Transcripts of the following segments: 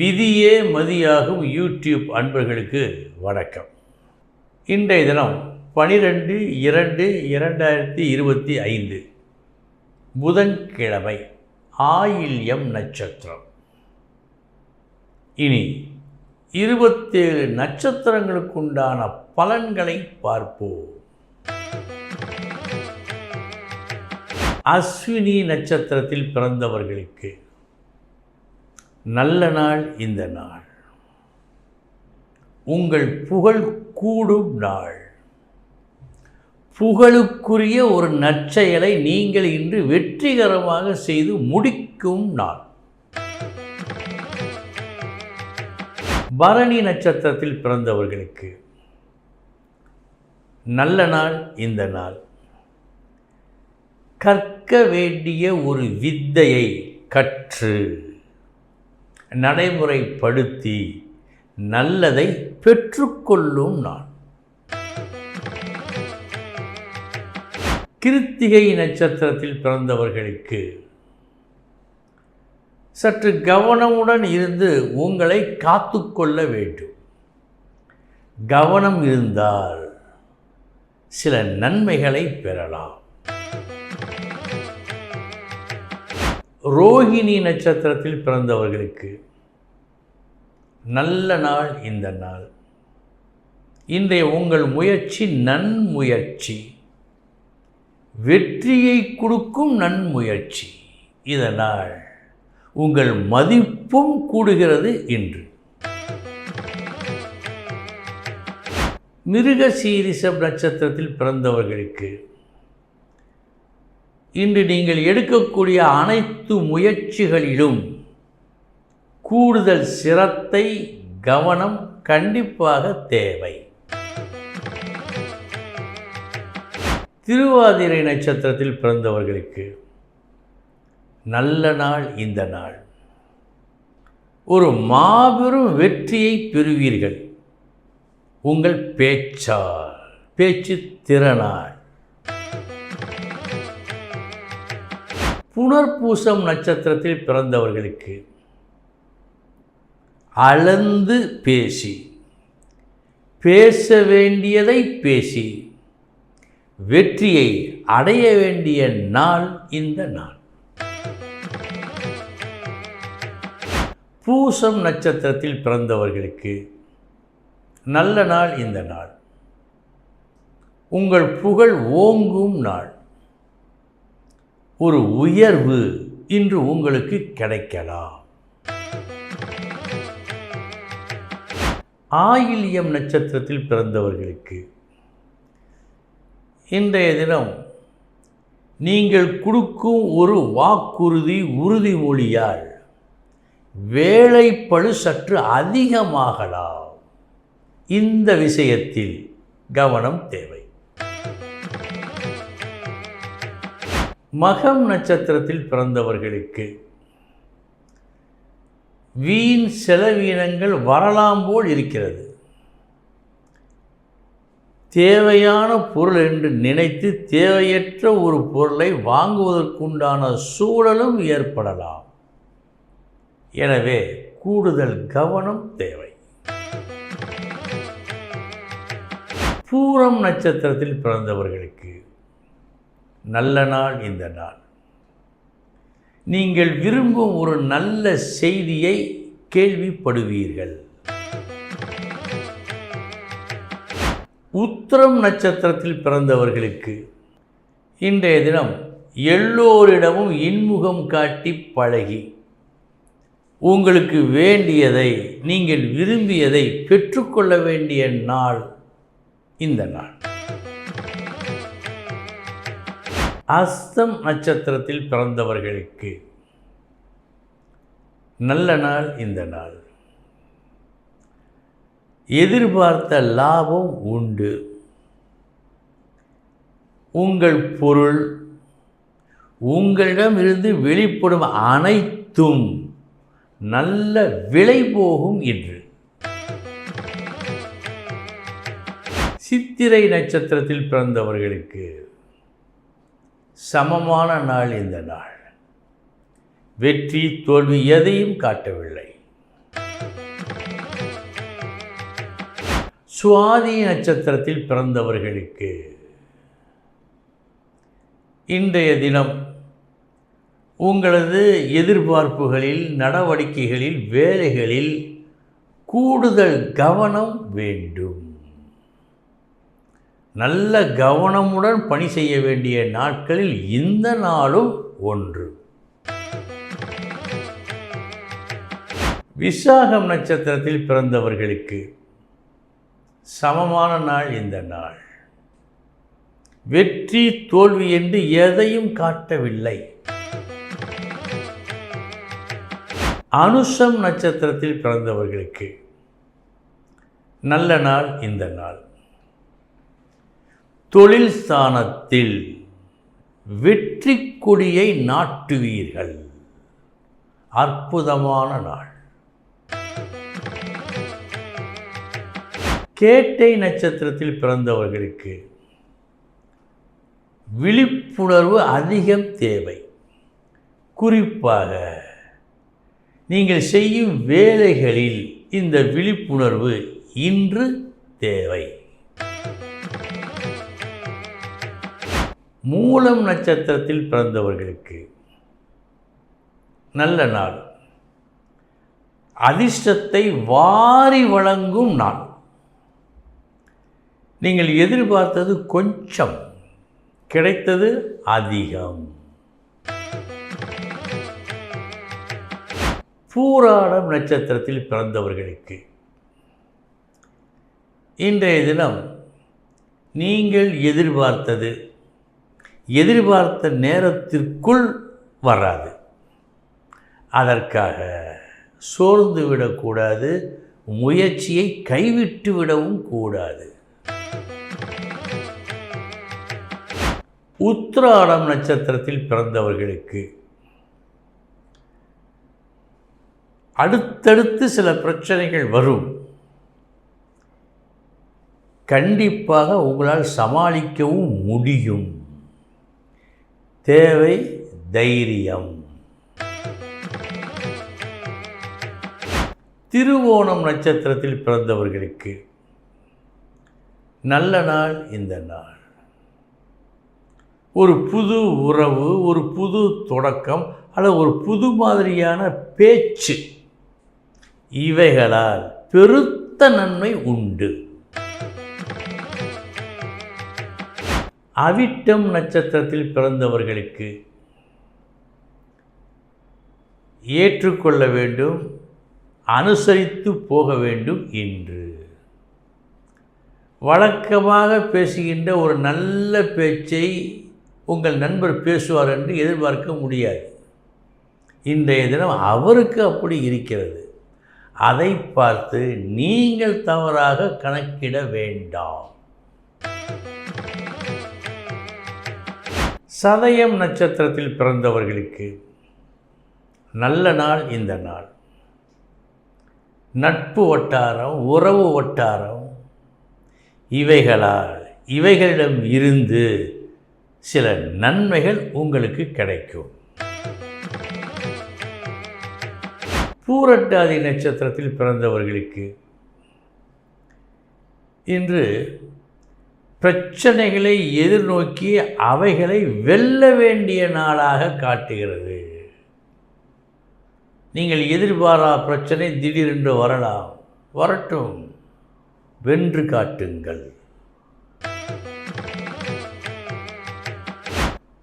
விதியே மதியாகும் யூடியூப் அன்பர்களுக்கு வணக்கம். இன்றைய தினம் 12/2/2025 புதன்கிழமை, ஆயில்யம் நட்சத்திரம். இனி 27 நட்சத்திரங்களுக்குண்டான பலன்களை பார்ப்போம். அஸ்வினி நட்சத்திரத்தில் பிறந்தவர்களுக்கு நல்ல நாள். இந்த நாள் உங்கள் புகழ் கூடும் நாள். புகழுக்குரிய ஒரு நற்செயலை நீங்கள் இன்று வெற்றிகரமாக செய்து முடிக்கும் நாள். பரணி நட்சத்திரத்தில் பிறந்தவர்களுக்கு நல்ல நாள். இந்த நாள் கற்க வேண்டிய ஒரு வித்தையை கற்று நடைமுறைப்படுத்தி நல்லதை பெற்றுக்கொள்ளும் நாள். கிருத்திகை நட்சத்திரத்தில் பிறந்தவர்களுக்கு சற்று கவனமுடன் இருந்து உங்களை காத்துக்கொள்ள வேண்டும். கவனம் இருந்தால் சில நன்மைகளை பெறலாம். ரோஹிணி நட்சத்திரத்தில் பிறந்தவர்களுக்கு நல்ல நாள். இந்த நாள் இன்றைய உங்கள் முயற்சி நன்முயற்சி, வெற்றியை கொடுக்கும் நன்முயற்சி. இதனால் உங்கள் மதிப்பும் கூடுகிறது. இன்று மிருகசீரிஷம் நட்சத்திரத்தில் பிறந்தவர்களுக்கு இன்று நீங்கள் எடுக்கக்கூடிய அனைத்து முயற்சிகளிலும் கூடுதல் சிரத்தை, கவனம் கண்டிப்பாக தேவை. திருவாதிரை நட்சத்திரத்தில் பிறந்தவர்களுக்கு நல்ல நாள். இந்த நாள் ஒரு மாபெரும் வெற்றியை பெறுவீர்கள். உங்கள் பேச்சு திறனாள். புனர்பூசம் நட்சத்திரத்தில் பிறந்தவர்களுக்கு அளந்து பேச வேண்டியதை பேசி வெற்றியை அடைய வேண்டிய நாள். இந்த நாள் பூசம் நட்சத்திரத்தில் பிறந்தவர்களுக்கு நல்ல நாள். இந்த நாள் உங்கள் புகழ் ஓங்கும் நாள். ஒரு உயர்வு இன்று உங்களுக்கு கிடைக்கலாம். ஆயில்யம் நட்சத்திரத்தில் பிறந்தவர்களுக்கு இன்றைய தினம் நீங்கள் கொடுக்கும் ஒரு வாக்குறுதி, உறுதிமொழியால் வேலைப்பளு சற்று அதிகமாகலாம். இந்த விஷயத்தில் கவனம் தேவை. மகம் நட்சத்திரத்தில் பிறந்தவர்களுக்கு வீண் செலவீனங்கள் வரலாம் போல் இருக்கிறது. தேவையான பொருள் என்று நினைத்து தேவையற்ற ஒரு பொருளை வாங்குவதற்குண்டான சூழலும் ஏற்படலாம். எனவே கூடுதல் கவனம் தேவை. பூரம் நட்சத்திரத்தில் பிறந்தவர்களுக்கு நல்ல நாள். இந்த நாள் நீங்கள் விரும்பும் ஒரு நல்ல செய்தியை கேள்விப்படுவீர்கள். உத்திரம் நட்சத்திரத்தில் பிறந்தவர்களுக்கு இன்றைய தினம் எல்லோரிடமும் இன்முகம் காட்டி பழகி உங்களுக்கு வேண்டியதை, நீங்கள் விரும்பியதை பெற்றுக்கொள்ள வேண்டிய நாள். இந்த நாள் அஸ்தம் நட்சத்திரத்தில் பிறந்தவர்களுக்கு நல்ல நாள். இந்த நாள் எதிர்பார்த்த லாபம் உண்டு. உங்கள் பொருள், உங்களிடமிருந்து வெளிப்படும் அனைத்தும் நல்ல விலை போகும். இன்று சித்திரை நட்சத்திரத்தில் பிறந்தவர்களுக்கு சமமான நாள். இந்த நாள் வெற்றி தோல்வி எதையும் காட்டவில்லை. சுவாதி நட்சத்திரத்தில் பிறந்தவர்களுக்கு இன்றைய தினம் உங்களது எதிர்பார்ப்புகளில், நடவடிக்கைகளில், வேலைகளில் கூடுதல் கவனம் வேண்டும். நல்ல கவனமுடன் பணி செய்ய வேண்டிய நாட்களில் இந்த நாளும் ஒன்று. விசாகம் நட்சத்திரத்தில் பிறந்தவர்களுக்கு சமமான நாள் இந்த நாள். வெற்றி தோல்வி என்று எதையும் காட்டவில்லை. அனுஷம் நட்சத்திரத்தில் பிறந்தவர்களுக்கு நல்ல நாள் இந்த நாள். தொழில் ஸ்தானத்தில் வெற்றி கொடியை நாட்டுவீர்கள். அற்புதமான நாள். கேட்டை நட்சத்திரத்தில் பிறந்தவர்களுக்கு விழிப்புணர்வு அதிகம் தேவை. குறிப்பாக நீங்கள் செய்யும் வேலைகளில் இந்த விழிப்புணர்வு இன்று தேவை. மூலம் நட்சத்திரத்தில் பிறந்தவர்களுக்கு நல்ல நாள். அதிர்ஷ்டத்தை வாரி வழங்கும் நாள். நீங்கள் எதிர்பார்த்தது கொஞ்சம், கிடைத்தது அதிகம். பூராடம் நட்சத்திரத்தில் பிறந்தவர்களுக்கு இன்றைய தினம் நீங்கள் எதிர்பார்த்த நேரத்திற்குள் வராது. அதற்காக சோர்ந்து விடக்கூடாது, முயற்சியை கைவிட்டு விடவும் கூடாது. உத்திராடம் நட்சத்திரத்தில் பிறந்தவர்களுக்கு அடுத்தடுத்து சில பிரச்சனைகள் வரும். கண்டிப்பாக உங்களால் சமாளிக்கவும் முடியும். தேவை தைரியம். திருவோணம் நட்சத்திரத்தில் பிறந்தவர்களுக்கு நல்ல நாள் இந்த நாள். ஒரு புது உறவு, ஒரு புது தொடக்கம் அல்லது ஒரு புது மாதிரியான பேச்சு, இவைகளால் பெருத்த நன்மை உண்டு. அவிட்டம் நட்சத்திரத்தில் பிறந்தவர்களுக்கு ஏற்றுக்கொள்ள வேண்டும், அனுசரித்து போக வேண்டும் என்று. வழக்கமாக பேசுகின்ற ஒரு நல்ல பேச்சை உங்கள் நண்பர் பேசுவார் என்று எதிர்பார்க்க முடியாது. இன்றைய தினம் அவருக்கு அப்படி இருக்கிறது. அதை பார்த்து நீங்கள் தவறாக கணக்கிட வேண்டாம். சதயம் நட்சத்திரத்தில் பிறந்தவர்களுக்கு நல்ல நாள் இந்த நாள். நட்பு வட்டாரம், உறவு வட்டாரம், இவைகளிடம் இருந்து சில நன்மைகள் உங்களுக்கு கிடைக்கும். பூரட்டாதி நட்சத்திரத்தில் பிறந்தவர்களுக்கு இன்று பிரச்சனைகளை எதிர்நோக்கி அவைகளை வெல்ல வேண்டிய நாளாக காட்டுகிறது. நீங்கள் எதிர்பாரா பிரச்சனை திடீரென்று வரட்டும், வென்று காட்டுங்கள்.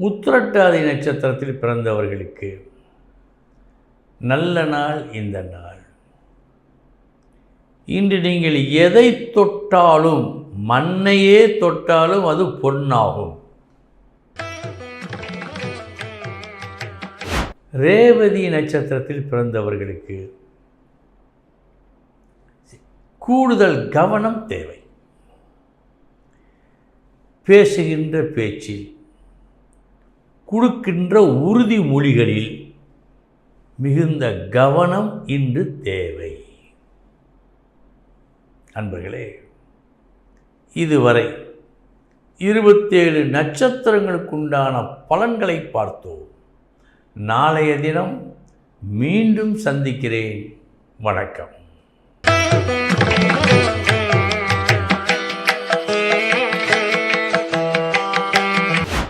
உத்திரட்டாதி நட்சத்திரத்தில் பிறந்தவர்களுக்கு நல்ல நாள் இந்த நாள். இன்று நீங்கள் எதை தொட்டாலும், மண்ணையே தொட்டாலும் அது பொன்னாகும். ரேவதி நட்சத்திரத்தில் பிறந்தவர்களுக்கு கூடுதல் கவனம் தேவை. பேசுகின்ற பேச்சில், கொடுக்கின்ற உறுதிமொழிகளில் மிகுந்த கவனம் இன்று தேவை. அன்பர்களே, இதுவரை 27 நட்சத்திரங்களுக்குண்டான பலன்களை பார்த்தோம். நாளைய தினம் மீண்டும் சந்திக்கிறேன். வணக்கம்.